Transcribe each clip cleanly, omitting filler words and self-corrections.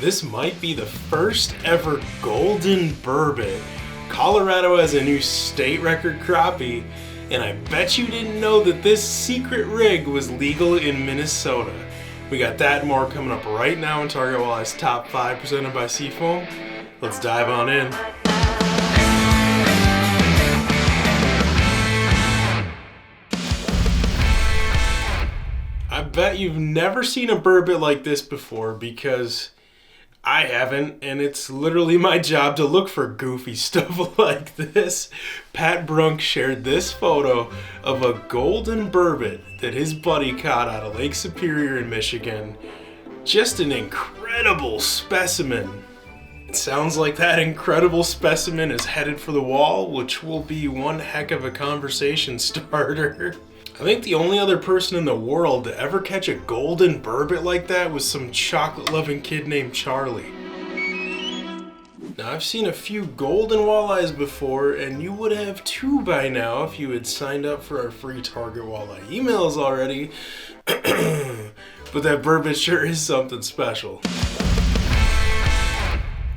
This might be the first ever golden burbot. Colorado has a new state record crappie, and I bet you didn't know that this secret rig was legal in Minnesota. We got that and more coming up right now in Target Walleye's Top 5 presented by Seafoam. Let's dive on in. I bet you've never seen a burbot like this before, because I haven't, and it's literally my job to look for goofy stuff like this. Pat Brunk shared this photo of a golden burbot that his buddy caught out of Lake Superior in Michigan. Just an incredible specimen. It sounds like that incredible specimen is headed for the wall, which will be one heck of a conversation starter. I think the only other person in the world to ever catch a golden burbot like that was some chocolate-loving kid named Charlie. Now, I've seen a few golden walleyes before, and you would have too by now if you had signed up for our free Target Walleye emails already. But that burbot sure is something special.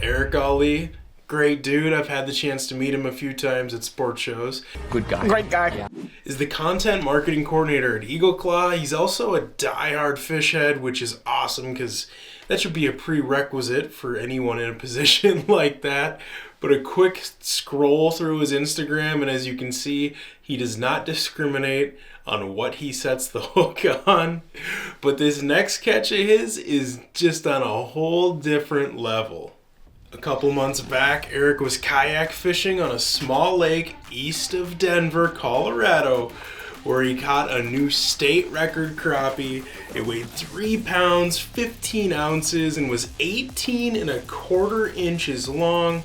Eric Ali, great dude. I've had the chance to meet him a few times at sports shows. Good guy. Great guy. Yeah. Is the content marketing coordinator at Eagle Claw. He's also a die-hard fish head, which is awesome because that should be a prerequisite for anyone in a position like that. But a quick scroll through his Instagram, and as you can see, he does not discriminate on what he sets the hook on. But this next catch of his is just on a whole different level. A couple months back, Eric was kayak fishing on a small lake east of Denver, Colorado, where he caught a new state record crappie. It weighed 3 pounds, 15 ounces, and was 18¼ inches long.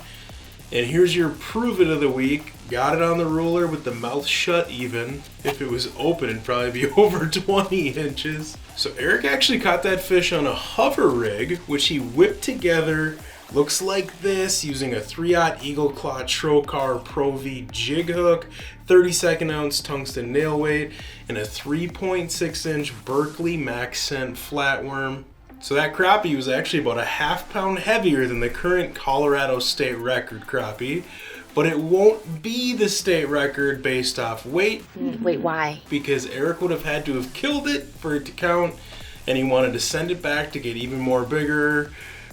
And here's your prove it of the week. Got it on the ruler with the mouth shut even. If it was open, it'd probably be over 20 inches. So Eric actually caught that fish on a hover rig, which he whipped together. Looks like this, using a 3/0 Eagle Claw Trocar Pro V jig hook, 32nd ounce tungsten nail weight, and a 3.6 inch Berkeley Max Scent flatworm. So that crappie was actually about a ½ pound heavier than the current Colorado state record crappie, but it won't be the state record based off weight. Wait, why? Because Eric would have had to have killed it for it to count, and he wanted to send it back to get even more bigger.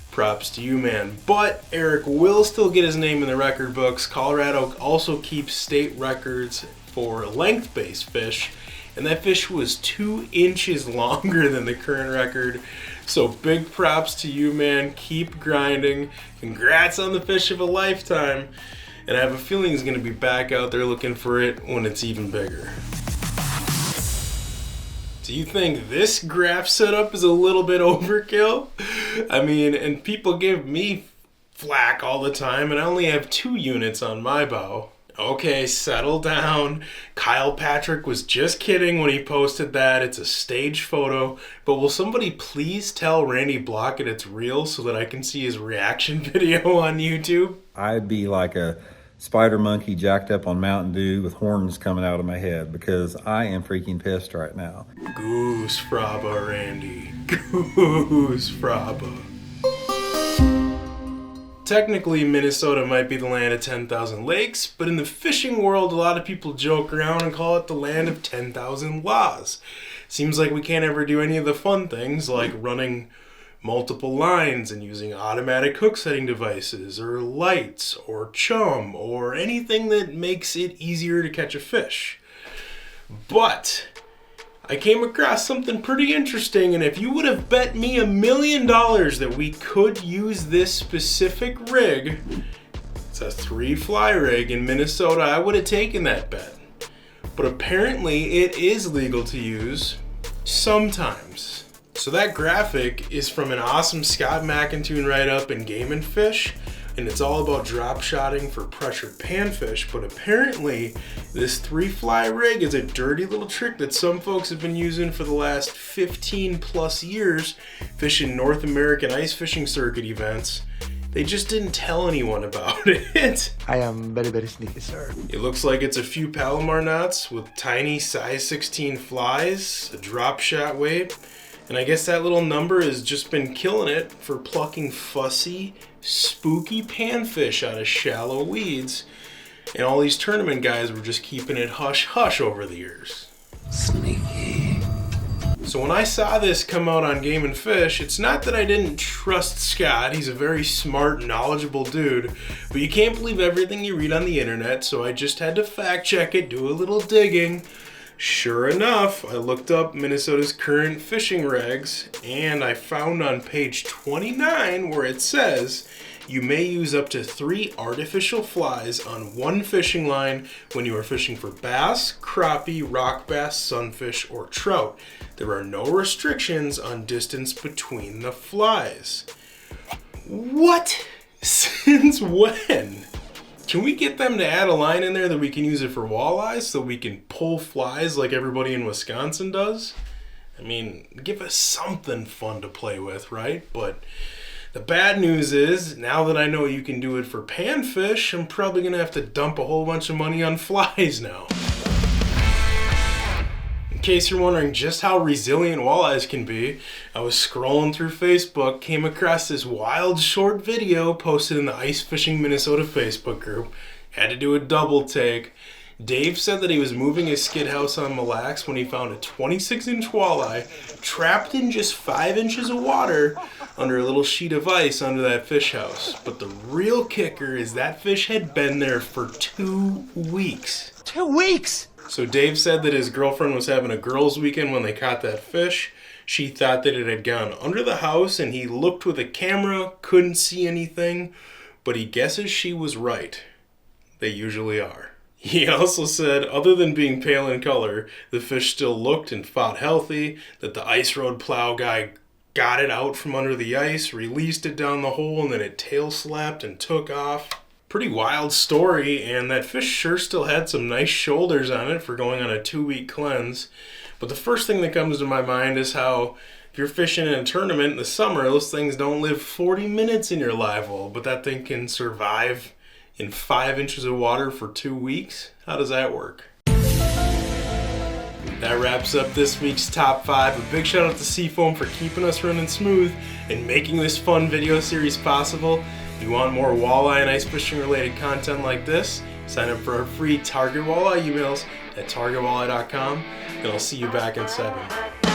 Props to you, man. But Eric will still get his name in the record books. Colorado also keeps state records for length-based fish, and that fish was 2 inches longer than the current record. So big props to you, man. Keep grinding. Congrats on the fish of a lifetime. And I have a feeling he's going to be back out there looking for it when it's even bigger. Do you think this graph setup is a little bit overkill? I mean, and people give me flack all the time, and I only have 2 units on my bow. Okay, settle down. Kyle Patrick was just kidding when he posted that. It's a stage photo. But will somebody please tell Randy Blockett it's real so that I can see his reaction video on YouTube? I'd be like a spider monkey jacked up on Mountain Dew with horns coming out of my head because I am freaking pissed right now. GooseFra Randy. GooseFra. Technically, Minnesota might be the land of 10,000 lakes, but in the fishing world, a lot of people joke around and call it the land of 10,000 laws. Seems like we can't ever do any of the fun things like running multiple lines and using automatic hook setting devices or lights or chum or anything that makes it easier to catch a fish. But I came across something pretty interesting, and if you would have bet me $1 million that we could use this specific rig, it's a 3-fly rig in Minnesota, I would have taken that bet. But apparently it is legal to use sometimes. So that graphic is from an awesome Scott McIntoon write-up in Game and Fish, and it's all about drop shotting for pressured panfish, but apparently this 3-fly rig is a dirty little trick that some folks have been using for the last 15 plus years fishing North American ice fishing circuit events. They just didn't tell anyone about it. I am very, very sneaky, sir. It looks like it's a few Palomar knots with tiny size 16 flies, a drop shot weight, And I guess that little number has just been killing it for plucking fussy, spooky panfish out of shallow weeds. And all these tournament guys were just keeping it hush-hush over the years. Sneaky. So when I saw this come out on Game & Fish, it's not that I didn't trust Scott. He's a very smart, knowledgeable dude. But you can't believe everything you read on the internet, so I just had to fact check it, do a little digging. Sure enough, I looked up Minnesota's current fishing regs, and I found on page 29 where it says you may use up to 3 artificial flies on one fishing line when you are fishing for bass, crappie, rock bass, sunfish, or trout. There are no restrictions on distance between the flies. What? Since when? Can we get them to add a line in there that we can use it for walleyes so we can pull flies like everybody in Wisconsin does? I mean, give us something fun to play with, right? But the bad news is, now that I know you can do it for panfish, I'm probably going to have to dump a whole bunch of money on flies now. In case you're wondering just how resilient walleyes can be, I was scrolling through Facebook, came across this wild short video posted in the Ice Fishing Minnesota Facebook group. Had to do a double take. Dave said that he was moving his skid house on Mille Lacs when he found a 26-inch walleye trapped in just 5 inches of water under a little sheet of ice under that fish house. But the real kicker is that fish had been there for 2 weeks. 2 weeks? So Dave said that his girlfriend was having a girls' weekend when they caught that fish. She thought that it had gone under the house, and he looked with a camera, couldn't see anything, but he guesses she was right. They usually are. He also said, other than being pale in color, the fish still looked and fought healthy, that the ice road plow guy got it out from under the ice, released it down the hole, and then it tail slapped and took off. Pretty wild story, and that fish sure still had some nice shoulders on it for going on a 2-week cleanse. But the first thing that comes to my mind is how if you're fishing in a tournament in the summer, those things don't live 40 minutes in your live well, but that thing can survive in 5 inches of water for 2 weeks? How does that work? That wraps up this week's Top 5. A big shout out to Seafoam for keeping us running smooth and making this fun video series possible. If you want more walleye and ice fishing related content like this, sign up for our free Target Walleye emails at targetwalleye.com, and I'll see you back in 7.